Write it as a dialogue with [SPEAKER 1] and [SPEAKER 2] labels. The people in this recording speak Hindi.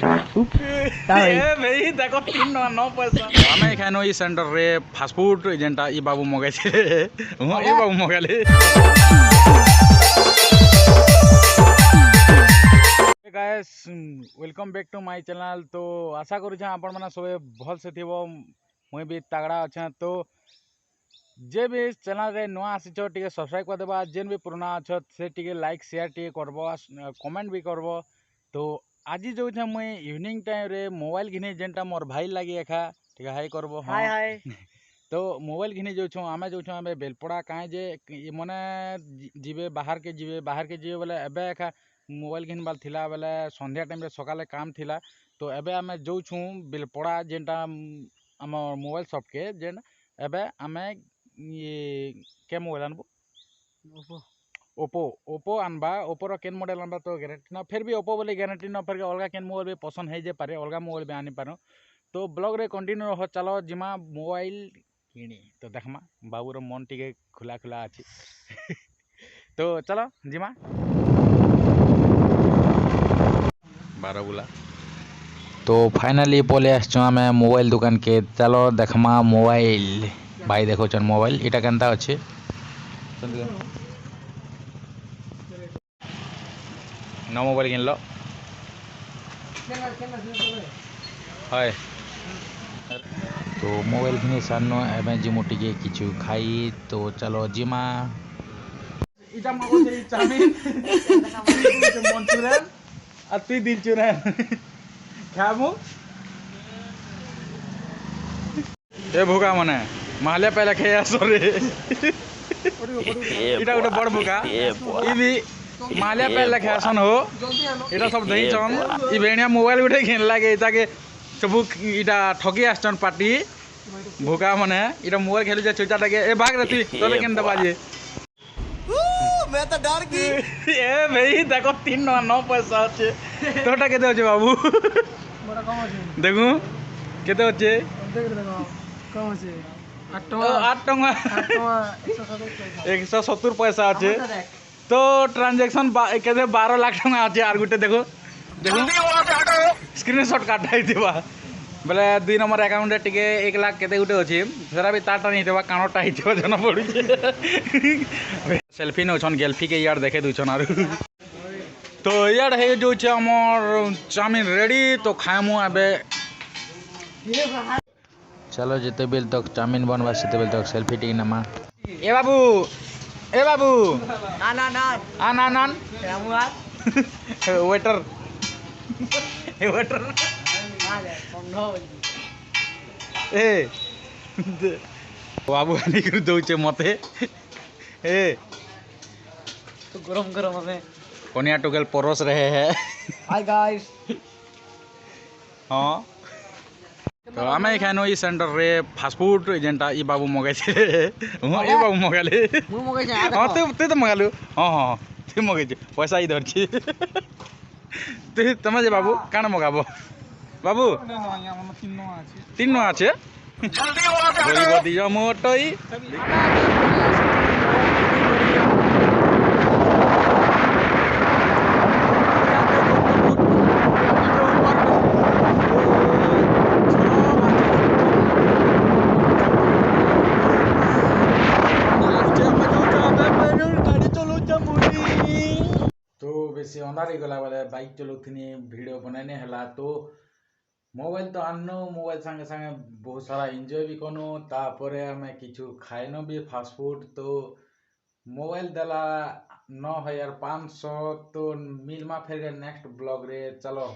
[SPEAKER 1] भाई देखो 3 पैसा आमे खानो ई सेंटर रे फास्ट फूड जेंटा ई बाबू मगाई छे ए बाबू मगाले guys welcome back to my channel. तो आशा करू आपण माने सबे भल से थिबो मुई भी तगड़ा अच्छा। तो जे भी चैनल रे नुआ आसीछ टिके सब्सक्राइब कर देबा, जेन भी पुराना अच्छा से टिके लाइक शेयर टिके करबो, कमेंट भी करबो। तो आज जो छे मुई इवनिंग टाइम रे मोबाइल घिने जेंटा मोर भाई लागी एखा ठीक हाई करबो। हाय हाय तो मोबाइल घिने जो छो आमे जो छो आमे बेलपड़ा काहे जे मने जीवे बाहर के जीवे बोले एबे एखा मोबाइल घिन बाल थिला बेले संध्या टाइम रे सकाले काम थिला। तो एबे आमे जो छु बेलपड़ा जेंटा आम मोबाइल शॉप के जेन एबे आमे ये के मोबाइल आनबो ओप्पो ओप्पो आनबा। ओप्पो केन मॉडल आनबा तो गारंटी ना, फिर भी ओप्पो बोले गारंटी ना फिर अलग केन मोबाइल भी पसंद है जे पारे अलग मोबाइल भी आनी पारो। तो ब्लॉग रे कंटिन्यू रह चलो जिमा मोबाइल किनी तो देखमा बाबूर मन टिके खुला खुला अच्छी तो चलो जिमा बारबुला। तो फाइनली पले आम मोबाइल दुकान के, चलो देखमा मोबाइल। भाई देखो चन मोबाइल इटा केनता अच्छे न मोबाइल किन लो है। तो मोबाइल किनी सारनो एवं जिमो टिके किछु खाई। तो चलो जिमा इटा मगो से चाउमिन मंचूरियन अति दिनचुरन खामु ए भूका मने माले पहले खेया सरे इटा गोटे बड़ भूका ई भी मालिया पहले खेसन हो इटा सब दही चन ई भेणिया मोबाइल गोटे घेन लागे इताके सब इटा ठगी आसन पार्टी भूका मने इटा मोबाइल खेलु जे चोचा टाके ए भाग रे तू तोले केन दबा जे मैं तो डर गई ए भाई देखो 3 पैसा আছে তোটা কেতে আছে বাবু বড় কম আছে দেখো কেতে আছে দেখ দেখো কম আছে 8 টাকা 170 पैसा আছে। तो ट्रांजैक्शन केते 12 लाख टका আছে আর গুটে দেখো দেখো स्क्रीनशॉट काटाई दिबा बोले 2 नंबर अकाउंट रे टिके 1 लाख केते गुटे अछि फेरा भी ताटा नहीं देबा कानोटा ही देबा जना पड़ू सेल्फी न छन गेल्फी के यार देखे दुछन आर तो यार हे जो छ हमर चाउमिन रेडी तो खामु आबे। चलो जेते बेल तक चाउमिन बनवा सेते बेल तक सेल्फी टिक नमा। ए बाबू ना ना ना वेटर वेटर ए बाबू आनी कर दउचे मते ए तो गरम गरम हमें कोनिया टोकेल परोस रहे हैं। हाय गाइस हां तो आमे खानो ई सेंटर रे फास्ट फूड जेंटा ई बाबू मगाई छे ए बाबू मगाले मु मगाई छे हां ते तो मगालु हां हां ते मगाई छे पैसा ई धरछि ते तमे जे बाबू काना मगाबो बाबू 3 আছে जल्दी आ दिया मोटई तो बेसी अंधार ही गला वाले बाइक चलाउथनी वीडियो बनाने हला। तो मोबाइल तो आनो मोबाइल संगे संगे बहुत सारा एंजॉय भी कनो तापरे हमें किछु खाइनो भी फास्ट फूड। तो मोबाइल देला 9500 तो मिलमा फिर नेक्स्ट ब्लॉग रे चलो।